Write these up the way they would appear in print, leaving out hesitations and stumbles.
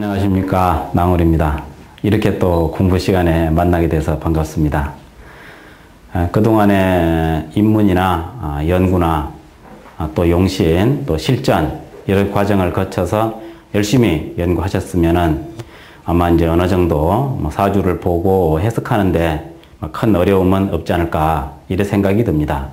안녕하십니까, 낭울입니다. 이렇게 또 공부 시간에 만나게 돼서 반갑습니다. 그동안에 입문이나 연구나 또 용신, 또 실전 이런 과정을 거쳐서 열심히 연구하셨으면은 아마 이제 어느 정도 사주를 보고 해석하는데 큰 어려움은 없지 않을까 이런 생각이 듭니다.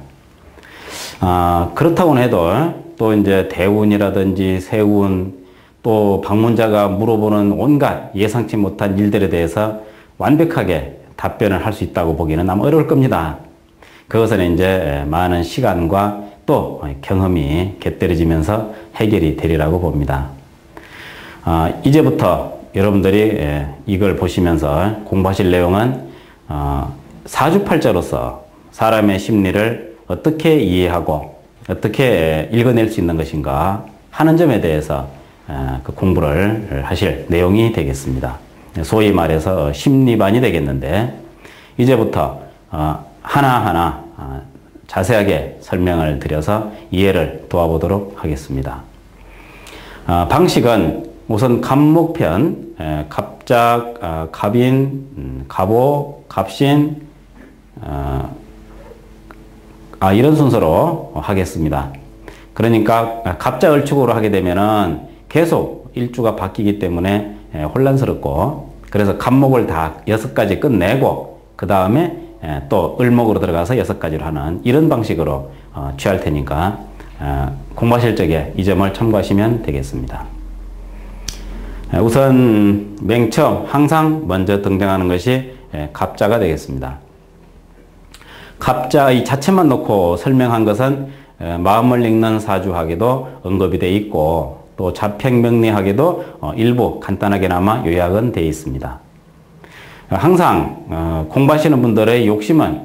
그렇다고 해도 또 이제 대운이라든지 세운 또 방문자가 물어보는 온갖 예상치 못한 일들에 대해서 완벽하게 답변을 할 수 있다고 보기는 아마 어려울 겁니다. 그것은 이제 많은 시간과 또 경험이 곁들여지면서 해결이 되리라고 봅니다. 이제부터 여러분들이 이걸 보시면서 공부하실 내용은 사주팔자로서 사람의 심리를 어떻게 이해하고 어떻게 읽어낼 수 있는 것인가 하는 점에 대해서 그 공부를 하실 내용이 되겠습니다. 소위 말해서 심리반이 되겠는데 이제부터 하나하나 자세하게 설명을 드려서 이해를 도와보도록 하겠습니다. 방식은 우선 갑목편, 갑작, 갑인, 갑오, 갑신 이런 순서로 하겠습니다. 그러니까 갑자을축으로 하게 되면은 계속 일주가 바뀌기 때문에 혼란스럽고, 그래서 갑목을 다 6가지 끝내고 그 다음에 또 을목으로 들어가서 6가지로 하는 이런 방식으로 취할 테니까 공부하실 적에 이 점을 참고하시면 되겠습니다. 우선 맨 처음 항상 먼저 등장하는 것이 갑자가 되겠습니다. 갑자 이 자체만 놓고 설명한 것은 마음을 읽는 사주학에도 언급이 되어 있고 또 자평명리학에도 일부 간단하게나마 요약은 되어 있습니다. 항상 공부하시는 분들의 욕심은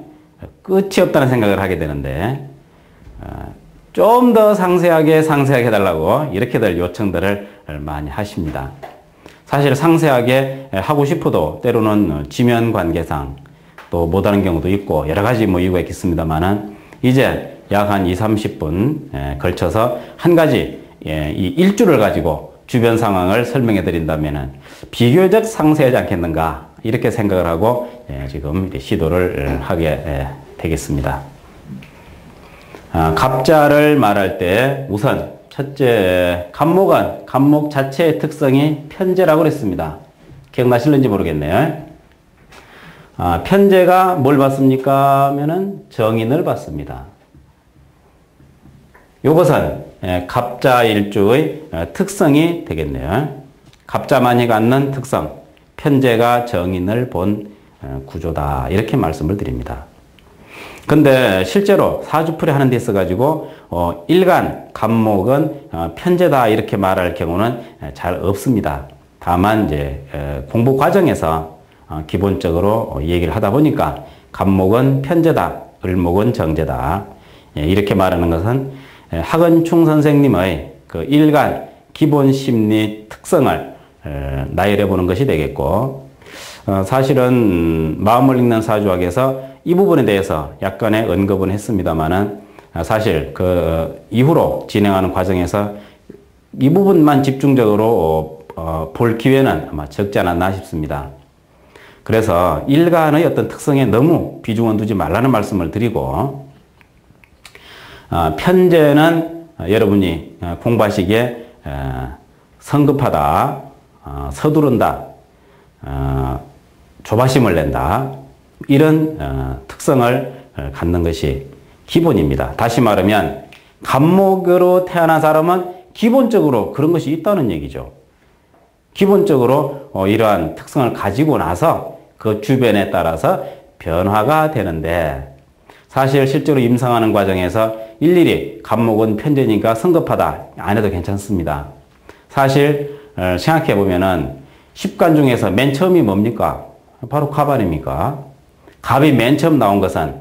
끝이 없다는 생각을 하게 되는데 좀 더 상세하게 해달라고 이렇게들 요청들을 많이 하십니다. 사실 상세하게 하고 싶어도 때로는 지면 관계상 또 못하는 경우도 있고 여러 가지 이유가 있겠습니다만은 이제 약 한 20-30분 걸쳐서 한 가지 이 일주를 가지고 주변 상황을 설명해 드린다면은 비교적 상세하지 않겠는가 이렇게 생각을 하고 지금 시도를 하게 되겠습니다. 갑자를 말할 때 우선 첫째 갑목은 갑목 자체의 특성이 편재라고 그랬습니다. 기억나실는지 모르겠네요. 편재가 뭘 받습니까? 하면은 정인을 받습니다. 이것은 갑자일주의 특성이 되겠네요. 갑자만이 갖는 특성, 편재가 정인을 본 구조다 이렇게 말씀을 드립니다. 근데 실제로 사주풀이 하는 데 있어 가지고 일간 갑목은 편재다 이렇게 말할 경우는 잘 없습니다. 다만 이제 공부 과정에서 기본적으로 얘기를 하다 보니까 갑목은 편재다, 을목은 정재다 이렇게 말하는 것은 하건충 선생님의 그 일간 기본 심리 특성을 나열해 보는 것이 되겠고, 사실은 마음을 읽는 사주학에서 이 부분에 대해서 약간의 언급은 했습니다만은 사실 그 이후로 진행하는 과정에서 이 부분만 집중적으로 볼 기회는 아마 적지 않았나 싶습니다. 그래서 일간의 어떤 특성에 너무 비중을 두지 말라는 말씀을 드리고, 편재는 여러분이 공부하시기에 성급하다, 서두른다, 조바심을 낸다 이런 특성을 갖는 것이 기본입니다. 다시 말하면 갑목으로 태어난 사람은 기본적으로 그런 것이 있다는 얘기죠. 기본적으로 이러한 특성을 가지고 나서 그 주변에 따라서 변화가 되는데, 사실 실제로 임상하는 과정에서 일일이 갑목은 편재니까 성급하다 안 해도 괜찮습니다. 사실 생각해 보면은 10간 중에서 맨 처음이 뭡니까? 바로 갑 아닙니까? 갑이 맨 처음 나온 것은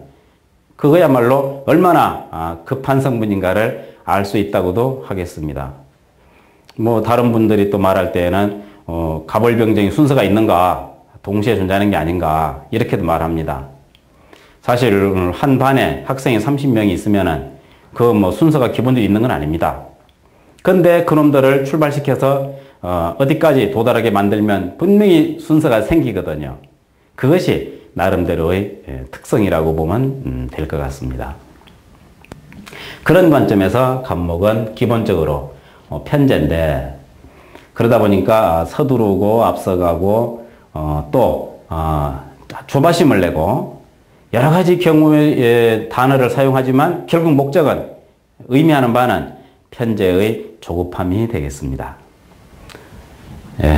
그거야말로 얼마나 급한 성분인가를 알 수 있다고도 하겠습니다. 뭐 다른 분들이 또 말할 때에는 갑월병정이 순서가 있는가, 동시에 존재하는 게 아닌가 이렇게도 말합니다. 사실 한 반에 학생이 30명이 있으면은 그 순서가 기본적으로 있는 건 아닙니다. 근데 그놈들을 출발시켜서 어디까지 도달하게 만들면 분명히 순서가 생기거든요. 그것이 나름대로의 특성이라고 보면 될 것 같습니다. 그런 관점에서 갑목은 기본적으로 편제인데, 그러다 보니까 서두르고 앞서가고 또 조바심을 내고 여러 가지 경우의 단어를 사용하지만 결국 목적은, 의미하는 바는 편제의 조급함이 되겠습니다. 예,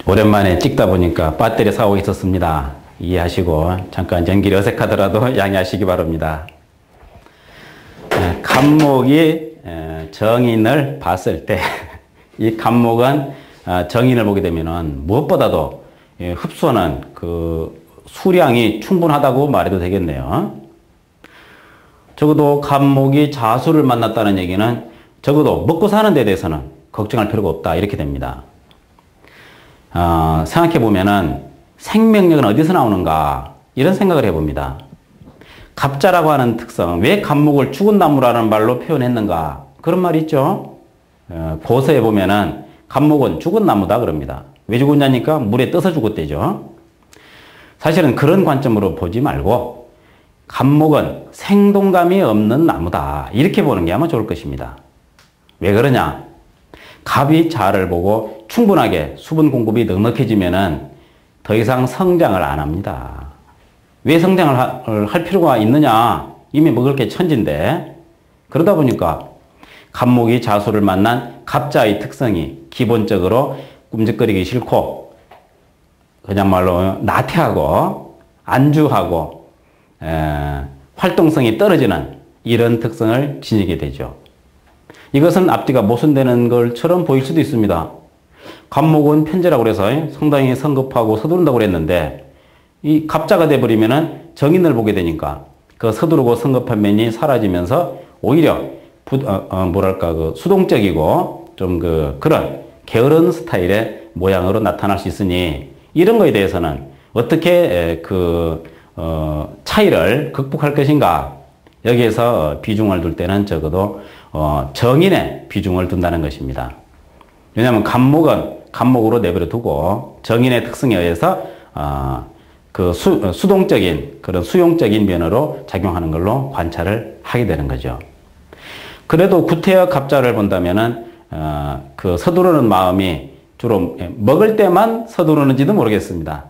오랜만에 찍다 보니까 배터리 사고 있었습니다. 이해하시고 잠깐 연기를 어색하더라도 양해하시기 바랍니다. 갑목이 정인을 봤을 때 이 갑목은 정인을 보게 되면은 무엇보다도 흡수하는 그 수량이 충분하다고 말해도 되겠네요. 적어도 갑목이 자수를 만났다는 얘기는 적어도 먹고 사는 데 대해서는 걱정할 필요가 없다, 이렇게 됩니다. 생각해 보면은 생명력은 어디서 나오는가, 이런 생각을 해봅니다. 갑자라고 하는 특성, 왜 갑목을 죽은 나무라는 말로 표현했는가, 그런 말이 있죠. 고서에 보면은 갑목은 죽은 나무다 그럽니다. 왜 죽었냐니까 물에 떠서 죽었대죠. 사실은 그런 관점으로 보지 말고 갑목은 생동감이 없는 나무다, 이렇게 보는 게 아마 좋을 것입니다. 왜 그러냐? 갑이 자를 보고 충분하게 수분 공급이 넉넉해지면은 더 이상 성장을 안 합니다. 왜 성장을 할 필요가 있느냐? 이미 먹을 게 천진데. 그러다 보니까 갑목이 자수를 만난 갑자의 특성이 기본적으로 꿈적거리기 싫고, 그냥 말로 나태하고 안주하고 활동성이 떨어지는 이런 특성을 지니게 되죠. 이것은 앞뒤가 모순되는 것처럼 보일 수도 있습니다. 갑목은 편제라고 그래서 상당히 성급하고 서두른다고 그랬는데, 이 갑자가 돼버리면은 정인을 보게 되니까 그 서두르고 성급한 면이 사라지면서 오히려 그 수동적이고 좀 그런 게으른 스타일의 모양으로 나타날 수 있으니, 이런 거에 대해서는 어떻게 차이를 극복할 것인가, 여기에서 비중을 둘 때는 적어도 정인에 비중을 둔다는 것입니다. 왜냐하면 갑목은 갑목으로 내버려 두고 정인의 특성에 의해서 수동적인 그런 수용적인 면으로 작용하는 걸로 관찰을 하게 되는 거죠. 그래도 구태여 갑자를 본다면은 그 서두르는 마음이 주로 먹을 때만 서두르는지도 모르겠습니다.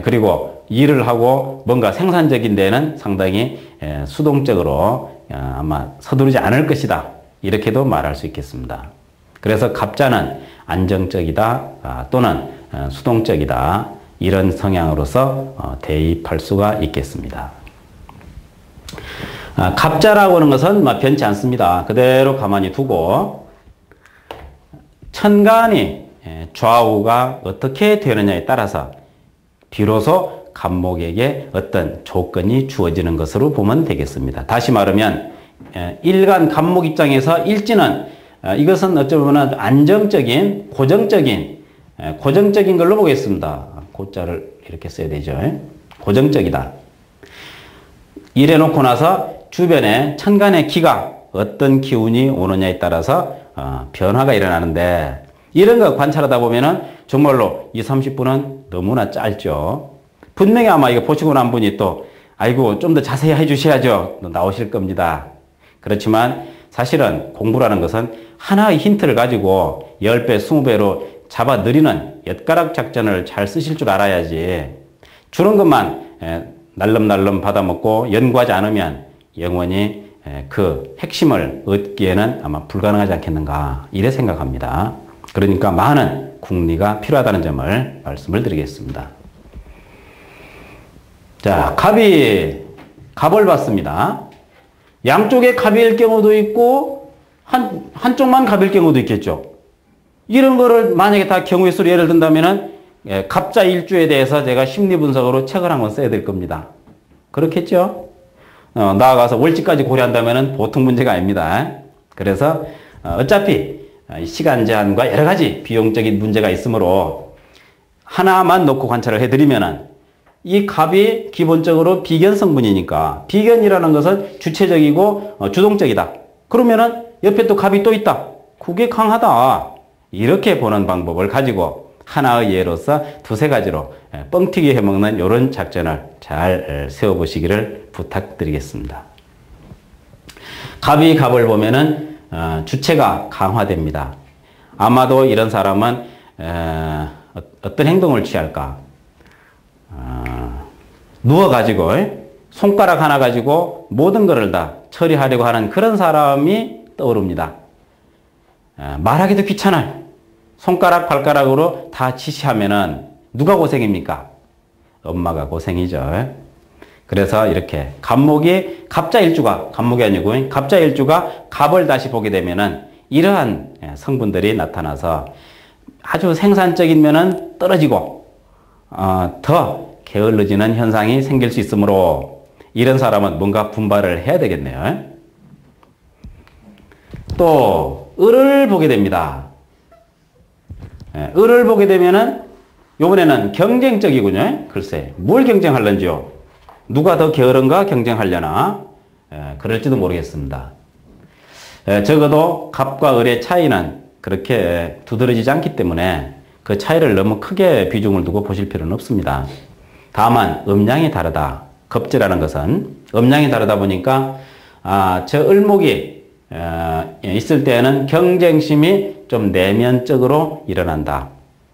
그리고 일을 하고 뭔가 생산적인 데는 상당히 수동적으로 아마 서두르지 않을 것이다, 이렇게도 말할 수 있겠습니다. 그래서 갑자는 안정적이다 또는 수동적이다, 이런 성향으로서 대입할 수가 있겠습니다. 갑자라고 하는 것은 변치 않습니다. 그대로 가만히 두고 천간이 좌우가 어떻게 되느냐에 따라서 비로소 갑목에게 어떤 조건이 주어지는 것으로 보면 되겠습니다. 다시 말하면 일간 갑목 입장에서 일지는 이것은 어쩌면 안정적인 고정적인 걸로 보겠습니다. 고자를 이렇게 써야 되죠. 고정적이다. 이래놓고 나서 주변에 천간의 기가 어떤 기운이 오느냐에 따라서 변화가 일어나는데, 이런 거 관찰하다 보면은 정말로 20-30분은 너무나 짧죠. 분명히 아마 이거 보시고 난 분이 또 아이고 좀 더 자세히 해주셔야죠, 나오실 겁니다. 그렇지만 사실은 공부라는 것은 하나의 힌트를 가지고 10배, 20배로 잡아 느리는 엿가락 작전을 잘 쓰실 줄 알아야지, 주는 것만 날름날름 받아먹고 연구하지 않으면 영원히 그 핵심을 얻기에는 아마 불가능하지 않겠는가, 이래 생각합니다. 그러니까 많은 궁리가 필요하다는 점을 말씀을 드리겠습니다. 자, 갑을 봤습니다. 양쪽에 갑일 경우도 있고 한쪽만 갑일 경우도 있겠죠. 이런 거를 만약에 다 경우의 수로 예를 든다면은 갑자 일주에 대해서 제가 심리 분석으로 책을 한 권 써야 될 겁니다. 그렇겠죠? 나아가서 월지까지 고려한다면은 보통 문제가 아닙니다. 그래서 어차피 시간 제한과 여러 가지 비용적인 문제가 있으므로 하나만 놓고 관찰을 해드리면은, 이 갑이 기본적으로 비견 성분이니까, 비견이라는 것은 주체적이고 주동적이다. 그러면은 옆에 또 갑이 또 있다. 그게 강하다. 이렇게 보는 방법을 가지고 하나의 예로서 두세 가지로 뻥튀기 해먹는 이런 작전을 잘 세워보시기를 부탁드리겠습니다. 갑이 갑을 보면은 주체가 강화됩니다. 아마도 이런 사람은 어떤 행동을 취할까? 누워가지고 손가락 하나 가지고 모든 것을 다 처리하려고 하는 그런 사람이 떠오릅니다. 말하기도 귀찮아요. 손가락 발가락으로 다 지시하면은 누가 고생입니까? 엄마가 고생이죠. 그래서 이렇게 갑목이 갑자일주가 갑목이 아니고 갑자일주가 갑을 다시 보게 되면은 이러한 성분들이 나타나서 아주 생산적인 면은 떨어지고 더 게을러지는 현상이 생길 수 있으므로 이런 사람은 뭔가 분발을 해야 되겠네요. 또 을을 보게 됩니다. 을을 보게 되면은 이번에는 경쟁적이군요. 글쎄 뭘 경쟁하려는지요? 누가 더 게으른가 경쟁하려나? 그럴지도 모르겠습니다. 적어도 갑과 을의 차이는 그렇게 두드러지지 않기 때문에 그 차이를 너무 크게 비중을 두고 보실 필요는 없습니다. 다만 음양이 다르다. 겁재라는 것은 음양이 다르다 보니까 저 을목이 있을 때는 경쟁심이 좀 내면적으로 일어난다.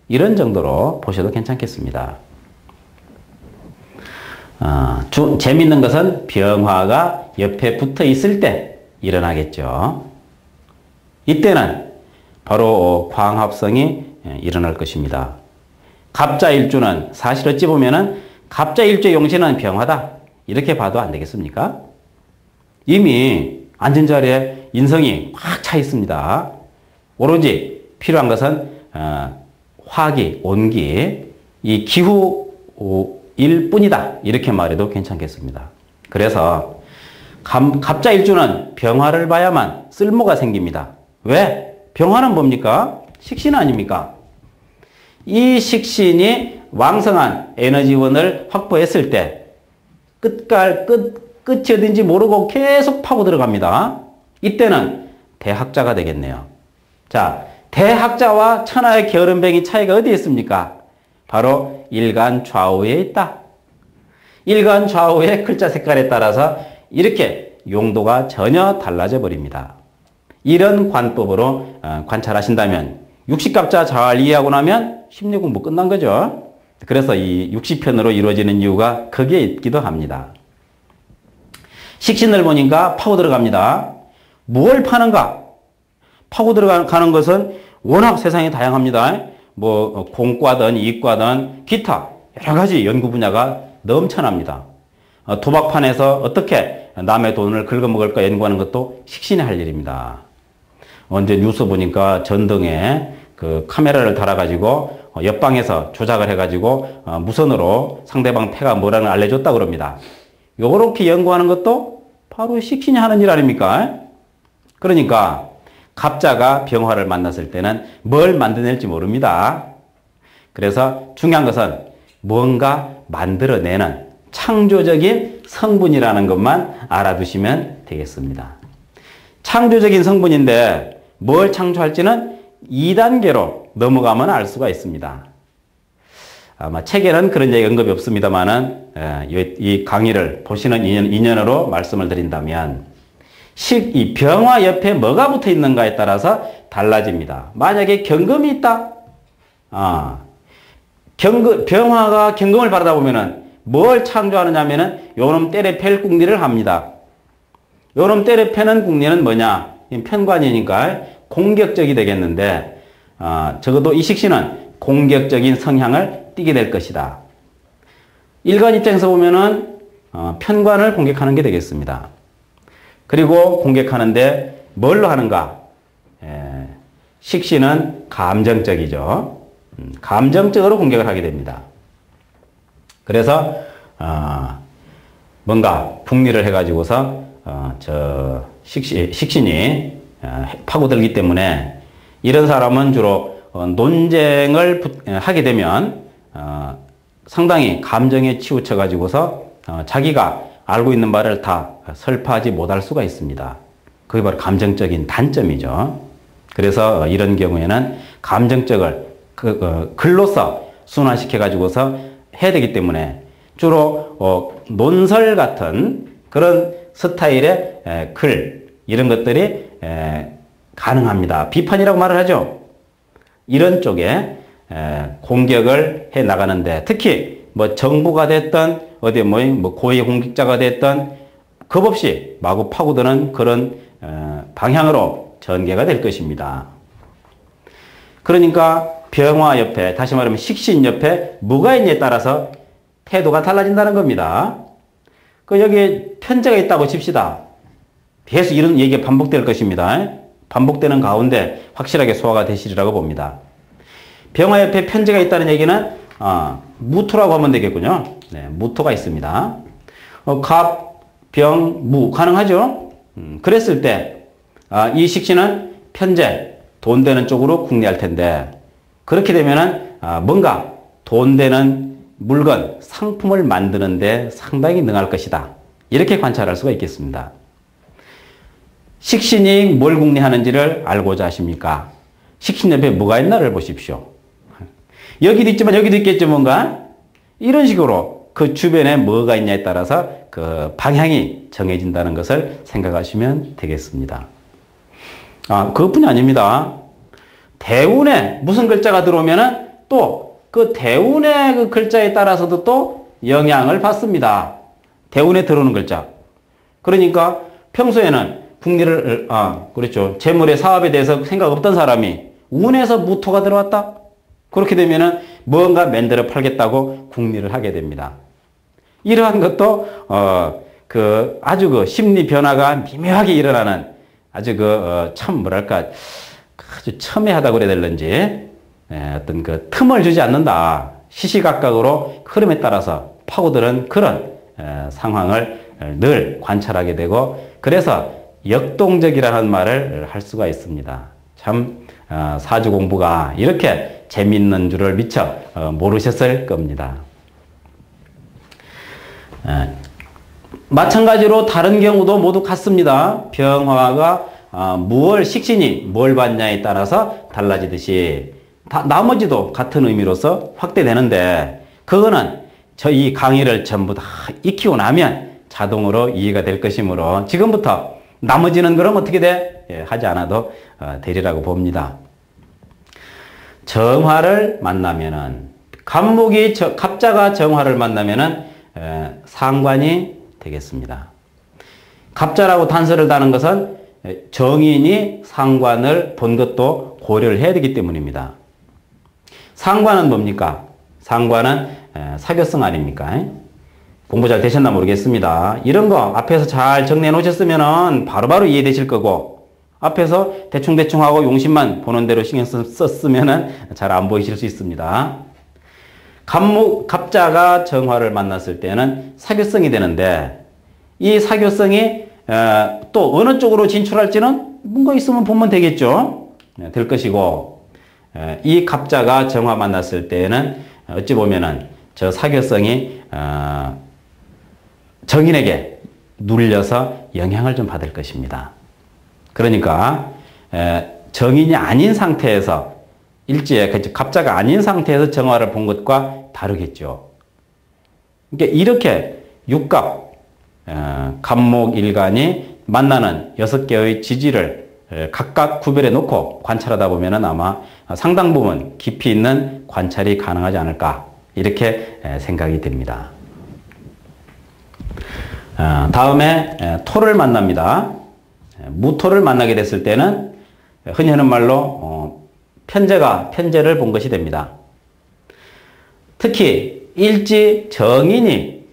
이런 정도로 보셔도 괜찮겠습니다. 재밌는 것은 병화가 옆에 붙어 있을 때 일어나겠죠. 이때는 바로 광합성이 일어날 것입니다. 갑자일주는 사실 어찌 보면은 갑자일주의 용신은 병화다. 이렇게 봐도 안 되겠습니까? 이미 앉은 자리에 인성이 확 차 있습니다. 오로지 필요한 것은 화기, 온기, 이 기후일 뿐이다. 이렇게 말해도 괜찮겠습니다. 그래서 갑자일주는 병화를 봐야만 쓸모가 생깁니다. 왜? 병화는 뭡니까? 식신 아닙니까? 이 식신이 왕성한 에너지원을 확보했을 때 끝이 어딘지 모르고 계속 파고 들어갑니다. 이때는 대학자가 되겠네요. 자, 대학자와 천하의 게으름뱅이 차이가 어디에 있습니까? 바로 일간 좌우에 있다. 일간 좌우의 글자 색깔에 따라서 이렇게 용도가 전혀 달라져 버립니다. 이런 관법으로 관찰하신다면 60갑자 자활 이해하고 나면 심리 공부 끝난 거죠. 그래서 이 60편으로 이루어지는 이유가 거기에 있기도 합니다. 식신을 보니까 파고 들어갑니다. 뭘 파는가? 파고 들어가는 것은 워낙 세상이 다양합니다. 뭐 공과든 이과든 기타 여러 가지 연구 분야가 넘쳐납니다. 도박판에서 어떻게 남의 돈을 긁어먹을까 연구하는 것도 식신이 할 일입니다. 언제 뉴스 보니까 전등에 그 카메라를 달아가지고 옆방에서 조작을 해가지고 무선으로 상대방 패가 뭐라는 걸 알려줬다 그럽니다. 요렇게 연구하는 것도 바로 식신이 하는 일 아닙니까? 그러니까 갑자가 병화를 만났을 때는 뭘 만들어낼지 모릅니다. 그래서 중요한 것은 뭔가 만들어내는 창조적인 성분이라는 것만 알아두시면 되겠습니다. 창조적인 성분인데 뭘 창조할지는 2단계로 넘어가면 알 수가 있습니다. 아마 책에는 그런 얘기 언급이 없습니다만은 이 강의를 보시는 인연으로 말씀을 드린다면 이 병화 옆에 뭐가 붙어 있는가에 따라서 달라집니다. 만약에 경금이 있다. 병화가 경금을 바르다 보면은 뭘 창조하느냐면은 요놈 때려 팰 궁리를 합니다. 요놈 때려 패는 궁리는 뭐냐? 편관이니까 공격적이 되겠는데 적어도 이 식신은 공격적인 성향을 띠게 될 것이다. 일간 입장에서 보면은 편관을 공격하는 게 되겠습니다. 그리고 공격하는데 뭘로 하는가? 식신은 감정적이죠. 감정적으로 공격을 하게 됩니다. 그래서 뭔가 북리를 해가지고서 식신이 파고들기 때문에 이런 사람은 주로 논쟁을 하게 되면 상당히 감정에 치우쳐 가지고서 자기가 알고 있는 바를 다 설파하지 못할 수가 있습니다. 그게 바로 감정적인 단점이죠. 그래서 이런 경우에는 감정적을 글로써 순환시켜 가지고서 해야 되기 때문에 주로 논설 같은 그런 스타일의 글 이런 것들이 가능합니다. 비판이라고 말을 하죠. 이런 쪽에 공격을 해 나가는데 특히 뭐 정부가 됐던 어디 뭐 고위 공직자가 됐던 겁 없이 마구 파고드는 그런 방향으로 전개가 될 것입니다. 그러니까 병화 옆에 다시 말하면 식신 옆에 뭐가 있냐에 따라서 태도가 달라진다는 겁니다. 여기 편제가 있다고 칩시다. 계속 이런 얘기가 반복될 것입니다. 반복되는 가운데 확실하게 소화가 되시리라고 봅니다. 병화 옆에 편제가 있다는 얘기는 무토라고 하면 되겠군요. 네, 무토가 있습니다. 갑, 병, 무 가능하죠? 그랬을 때 이 식신은 편제, 돈 되는 쪽으로 궁리할 텐데 그렇게 되면은 뭔가 돈 되는 물건, 상품을 만드는데 상당히 능할 것이다. 이렇게 관찰할 수가 있겠습니다. 식신이 뭘 궁리하는지를 알고자 하십니까? 식신 옆에 뭐가 있나를 보십시오. 여기도 있지만 여기도 있겠죠, 뭔가? 이런 식으로 그 주변에 뭐가 있냐에 따라서 그 방향이 정해진다는 것을 생각하시면 되겠습니다. 그것뿐이 아닙니다. 대운에 무슨 글자가 들어오면은 또 그 대운의 그 글자에 따라서도 또 영향을 받습니다. 대운에 들어오는 글자. 그러니까 평소에는 궁리를, 그렇죠. 재물의 사업에 대해서 생각 없던 사람이 운에서 무토가 들어왔다? 그렇게 되면은 뭔가 만들어 팔겠다고 궁리를 하게 됩니다. 이러한 것도, 아주 그 심리 변화가 미묘하게 일어나는 아주 참 뭐랄까, 아주 첨예하다고 그래야 될는지, 어떤 그 틈을 주지 않는다. 시시각각으로 흐름에 따라서 파고드는 그런 상황을 늘 관찰하게 되고 그래서 역동적이라는 말을 할 수가 있습니다. 참 사주 공부가 이렇게 재미있는 줄을 미처 모르셨을 겁니다. 마찬가지로 다른 경우도 모두 같습니다. 병화가 무월 식신이 뭘 받냐에 따라서 달라지듯이 나머지도 같은 의미로서 확대되는데 그거는 이 강의를 전부 다 익히고 나면 자동으로 이해가 될 것이므로 지금부터 나머지는 그럼 어떻게 돼? 하지 않아도 되리라고 봅니다. 정화를 만나면은 갑자가 정화를 만나면은 상관이 되겠습니다. 갑자라고 단서를 다는 것은 정인이 상관을 본 것도 고려를 해야 되기 때문입니다. 상관은 뭡니까? 상관은 사교성 아닙니까? 공부 잘 되셨나 모르겠습니다. 이런 거 앞에서 잘 정리해 놓으셨으면 바로바로 이해되실 거고 앞에서 대충대충 하고 용심만 보는 대로 신경 썼으면 잘 안 보이실 수 있습니다. 갑자가 정화를 만났을 때는 사교성이 되는데 이 사교성이 또 어느 쪽으로 진출할지는 뭔가 있으면 보면 되겠죠. 될 것이고 이 갑자가 정화 만났을 때는 어찌 보면은 저 사교성이 정인에게 눌려서 영향을 좀 받을 것입니다. 그러니까 정인이 아닌 상태에서 일지에 갑자가 아닌 상태에서 정화를 본 것과 다르겠죠. 그러니까 이렇게 육갑, 갑목일간이 만나는 6개의 지지를 각각 구별해 놓고 관찰하다 보면 아마 상당 부분 깊이 있는 관찰이 가능하지 않을까 이렇게 생각이 됩니다. 다음에 토를 만납니다. 무토를 만나게 됐을 때는 흔히 하는 말로 편제를 본 것이 됩니다. 특히 일지 정인이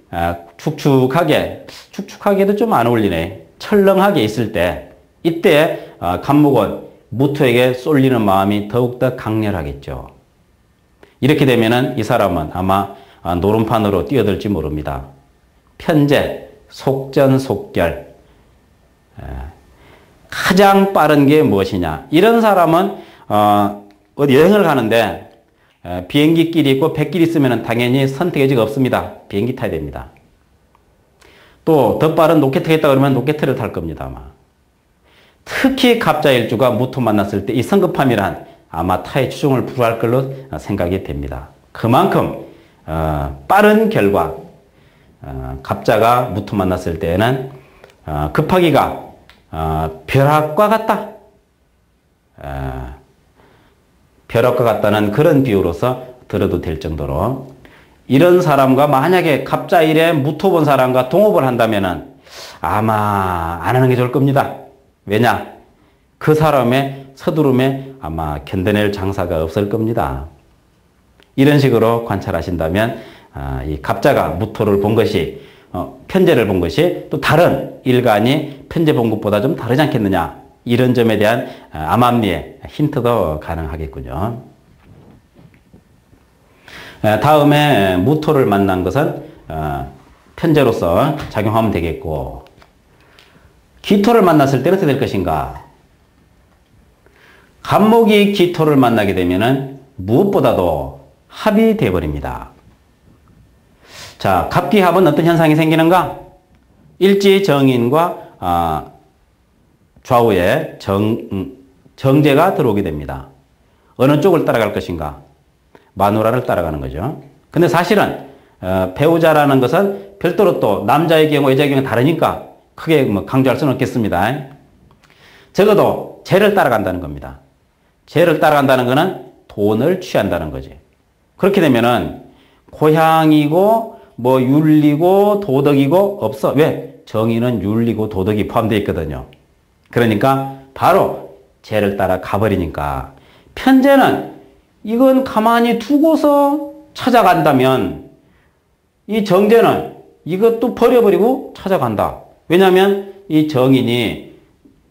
축축하게도 좀 안 어울리네. 철렁하게 있을 때 이때 갑목은 무토에게 쏠리는 마음이 더욱더 강렬하겠죠. 이렇게 되면은 이 사람은 아마 노름판으로 뛰어들지 모릅니다. 편제, 속전속결. 가장 빠른 게 무엇이냐. 이런 사람은 어디 여행을 가는데 비행기 길이 있고 백길이 있으면 당연히 선택의 여지가 없습니다. 비행기 타야 됩니다. 또 더 빠른 로켓을 했다 그러면 로켓을 탈 겁니다. 아마. 특히 갑자일주가 무토 만났을 때 이 성급함이란 아마 타의 추종을 불허할 걸로 생각이 됩니다. 그만큼 빠른 결과, 갑자가 무토 만났을 때에는 급하기가 벼락과 같다. 벼락과 같다는 그런 비유로서 들어도 될 정도로, 이런 사람과 만약에 갑자일에 무토 본 사람과 동업을 한다면은 아마 안 하는 게 좋을 겁니다. 왜냐? 그 사람의 서두름에 아마 견뎌낼 장사가 없을 겁니다. 이런 식으로 관찰하신다면 이 갑자가 무토를 본 것이, 편제를 본 것이 또 다른 일간이 편제 본 것보다 좀 다르지 않겠느냐, 이런 점에 대한 암암리의 힌트도 가능하겠군요. 다음에 무토를 만난 것은 편제로서 작용하면 되겠고, 기토를 만났을 때는 어떻게 될 것인가? 갑목이 기토를 만나게 되면은 무엇보다도 합이 되어버립니다. 자, 갑기합은 어떤 현상이 생기는가? 일지정인과 좌우에 정제가 들어오게 됩니다. 어느 쪽을 따라갈 것인가? 마누라를 따라가는 거죠. 근데 사실은 배우자라는 것은 별도로 또 남자의 경우, 여자의 경우 다르니까 크게 뭐 강조할 수는 없겠습니다. 적어도 재를 따라간다는 겁니다. 재를 따라간다는 것은 돈을 취한다는 거지. 그렇게 되면은 고향이고 뭐 윤리고 도덕이고 없어. 왜? 정의는 윤리고 도덕이 포함되어 있거든요. 그러니까 바로 재를 따라 가버리니까, 편제는 이건 가만히 두고서 찾아간다면 이 정제는 이것도 버려버리고 찾아간다. 왜냐하면 이 정인이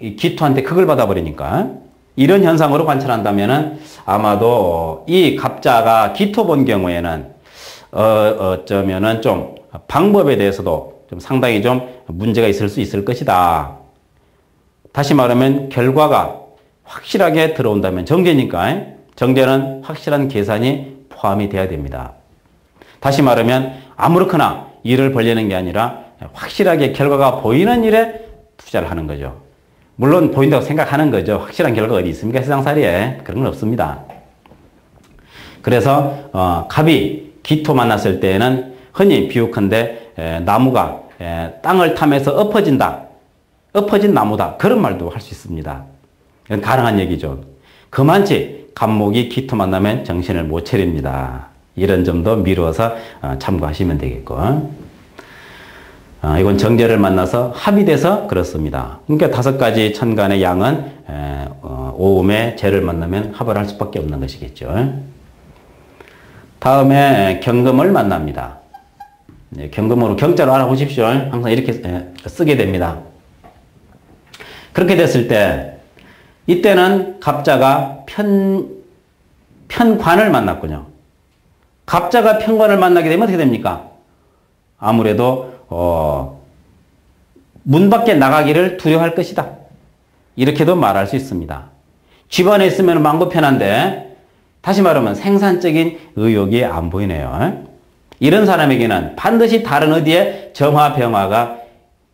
이 기토한테 극을 받아버리니까. 이런 현상으로 관찰한다면 아마도 이 갑자가 기토 본 경우에는 어쩌면은 좀 방법에 대해서도 좀 상당히 좀 문제가 있을 수 있을 것이다. 다시 말하면 결과가 확실하게 들어온다면, 정제니까 정제는 확실한 계산이 포함이 돼야 됩니다. 다시 말하면 아무렇거나 일을 벌리는 게 아니라 확실하게 결과가 보이는 일에 투자를 하는 거죠. 물론 보인다고 생각하는 거죠. 확실한 결과가 어디 있습니까? 세상살이에. 그런 건 없습니다. 그래서 갑이 기토 만났을 때에는 흔히 비유컨대 나무가 땅을 타면서 엎어진다. 엎어진 나무다. 그런 말도 할 수 있습니다. 이건 가능한 얘기죠. 그만치 갑목이 기토 만나면 정신을 못 차립니다. 이런 점도 미루어서 참고하시면 되겠고, 이건 정제를 만나서 합이 돼서 그렇습니다. 그러니까 5가지 천간의 양은 오음에 재를 만나면 합을 할 수밖에 없는 것이겠죠. 다음에 경금을 만납니다. 경금으로 경자로 알아보십시오. 항상 이렇게 쓰게 됩니다. 그렇게 됐을 때 이때는 갑자가 편관을 만났군요. 갑자가 편관을 만나게 되면 어떻게 됩니까? 아무래도 문 밖에 나가기를 두려워할 것이다. 이렇게도 말할 수 있습니다. 집안에 있으면 마음도 편한데, 다시 말하면 생산적인 의욕이 안 보이네요. 이런 사람에게는 반드시 다른 어디에 정화, 병화가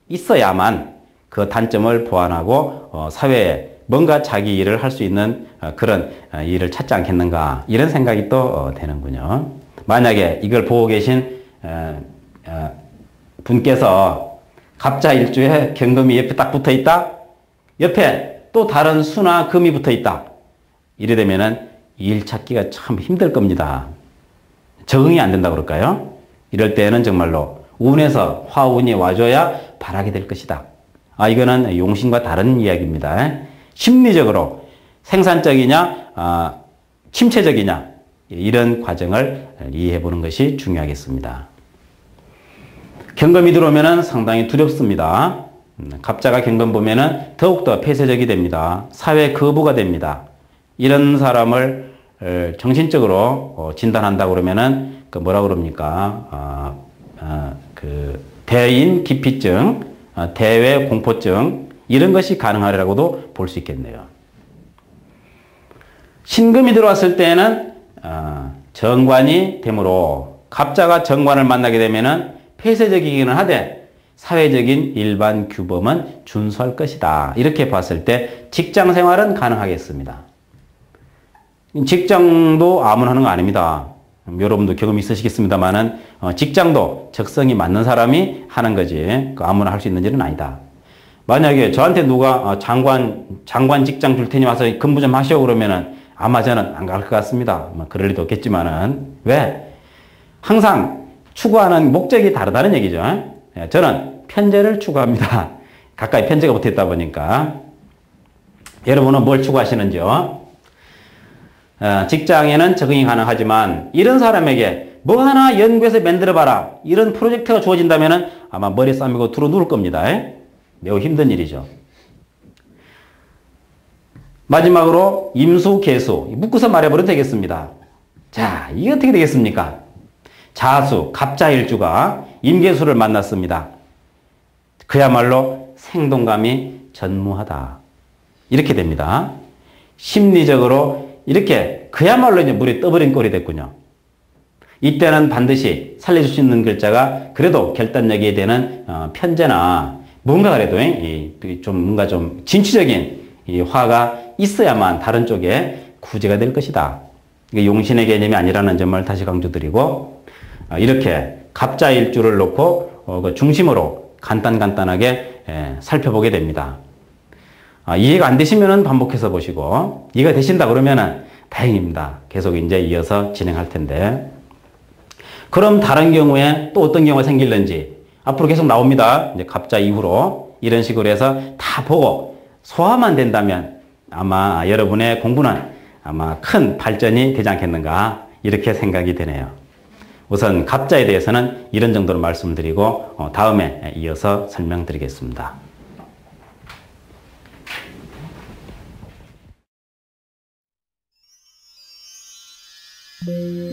있어야만 그 단점을 보완하고 사회에 뭔가 자기 일을 할 수 있는 그런 일을 찾지 않겠는가, 이런 생각이 또 되는군요. 만약에 이걸 보고 계신 분께서 갑자 일주에 경금이 옆에 딱 붙어 있다, 옆에 또 다른 수나 금이 붙어 있다, 이래 되면은 일 찾기가 참 힘들 겁니다. 적응이 안 된다 그럴까요? 이럴 때는 정말로 운에서 화운이 와줘야 바라게 될 것이다. 이거는 용신과 다른 이야기입니다. 심리적으로 생산적이냐, 침체적이냐, 이런 과정을 이해해 보는 것이 중요하겠습니다. 경금이 들어오면 상당히 두렵습니다. 갑자가 경금 보면 더욱더 폐쇄적이 됩니다. 사회 거부가 됩니다. 이런 사람을 정신적으로 진단한다 그러면은 그 뭐라 그럽니까? 그 대인 기피증, 대외 공포증, 이런 것이 가능하리라고도 볼 수 있겠네요. 신금이 들어왔을 때는 정관이 되므로 갑자가 정관을 만나게 되면은 폐쇄적이기는 하되 사회적인 일반 규범은 준수할 것이다. 이렇게 봤을 때 직장 생활은 가능하겠습니다. 직장도 아무나 하는 거 아닙니다. 여러분도 경험이 있으시겠습니다만은 직장도 적성이 맞는 사람이 하는 거지 아무나 할 수 있는 일은 아니다. 만약에 저한테 누가 장관 직장 줄 테니 와서 근무 좀 하시오 그러면은 아마 저는 안 갈 것 같습니다. 그럴 리도 없겠지만은 왜? 항상 추구하는 목적이 다르다는 얘기죠. 저는 편제를 추구합니다. 가까이 편제가 붙어 있다 보니까. 여러분은 뭘 추구하시는지요? 직장에는 적응이 가능하지만 이런 사람에게 뭐 하나 연구해서 만들어봐라 이런 프로젝트가 주어진다면 아마 머리 싸매고 들어 누울 겁니다. 매우 힘든 일이죠. 마지막으로 임수, 계수 묶어서 말해버려도 되겠습니다. 자, 이게 어떻게 되겠습니까? 자수, 갑자일주가 임계수를 만났습니다. 그야말로 생동감이 전무하다. 이렇게 됩니다. 심리적으로 이렇게 그야말로 이제 물이 떠버린 꼴이 됐군요. 이때는 반드시 살려줄 수 있는 글자가 그래도 결단력이 되는 편제나 뭔가 그래도 뭔가 좀 진취적인 이 화가 있어야만 다른 쪽에 구제가 될 것이다. 이게 용신의 개념이 아니라는 점을 다시 강조드리고 이렇게 갑자일주를 놓고 그 중심으로 간단하게 살펴보게 됩니다. 이해가 안 되시면은 반복해서 보시고 이해가 되신다 그러면은 다행입니다. 계속 이제 이어서 진행할 텐데 그럼 다른 경우에 또 어떤 경우가 생길는지 앞으로 계속 나옵니다. 이제 갑자 이후로 이런 식으로 해서 다 보고 소화만 된다면 아마 여러분의 공부는 아마 큰 발전이 되지 않겠는가 이렇게 생각이 되네요. 우선 갑자에 대해서는 이런 정도로 말씀을 드리고 다음에 이어서 설명드리겠습니다. 네.